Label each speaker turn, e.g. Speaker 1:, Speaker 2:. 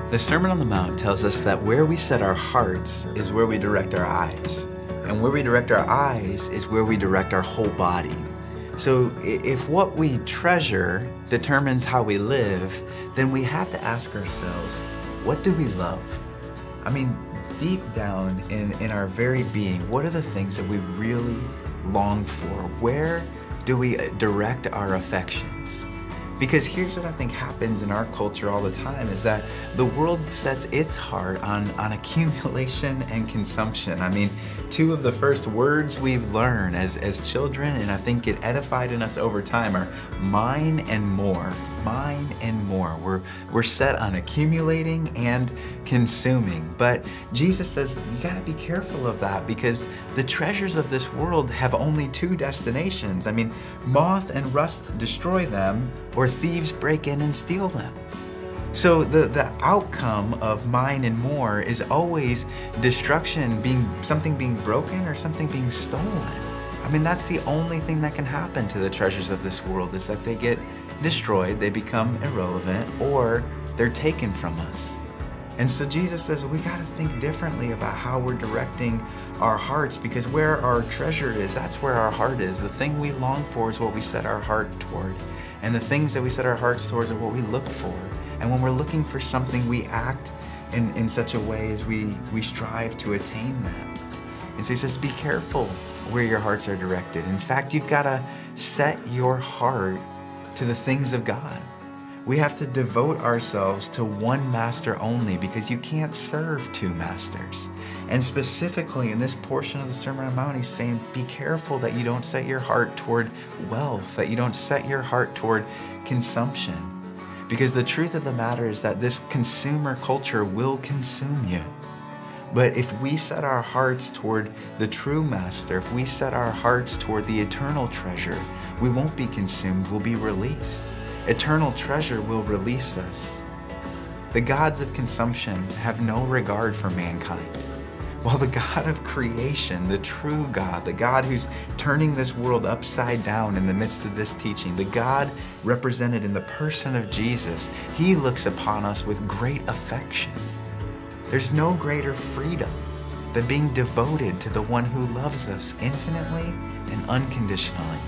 Speaker 1: The Sermon on the Mount tells us that where we set our hearts is where we direct our eyes. And where we direct our eyes is where we direct our whole body. So if what we treasure determines how we live, then we have to ask ourselves, what do we love? I mean, deep down in our very being, what are the things that we really long for? Where do we direct our affections? Because here's what I think happens in our culture all the time is that the world sets its heart on accumulation and consumption. I mean, two of the first words we've learned as children, and I think get edified in us over time, are mine and more. Mine and more. We're set on accumulating and consuming. But Jesus says you gotta be careful of that because the treasures of this world have only two destinations. I mean, moth and rust destroy them, or thieves break in and steal them. So the outcome of mine and more is always destruction, something being broken or something being stolen. I mean, that's the only thing that can happen to the treasures of this world is that they get destroyed, they become irrelevant, or they're taken from us. And so Jesus says we gotta think differently about how we're directing our hearts, because where our treasure is, that's where our heart is. The thing we long for is what we set our heart toward. And the things that we set our hearts towards are what we look for. And when we're looking for something, we act in such a way as we strive to attain that. And so he says, be careful where your hearts are directed. In fact, you've gotta set your heart to the things of God. We have to devote ourselves to one master only because you can't serve two masters. And specifically in this portion of the Sermon on the Mount, he's saying, be careful that you don't set your heart toward wealth, that you don't set your heart toward consumption. Because the truth of the matter is that this consumer culture will consume you. But if we set our hearts toward the true master, if we set our hearts toward the eternal treasure, we won't be consumed, we'll be released. Eternal treasure will release us. The gods of consumption have no regard for mankind. While the God of creation, the true God, the God who's turning this world upside down in the midst of this teaching, the God represented in the person of Jesus, he looks upon us with great affection. There's no greater freedom than being devoted to the one who loves us infinitely and unconditionally.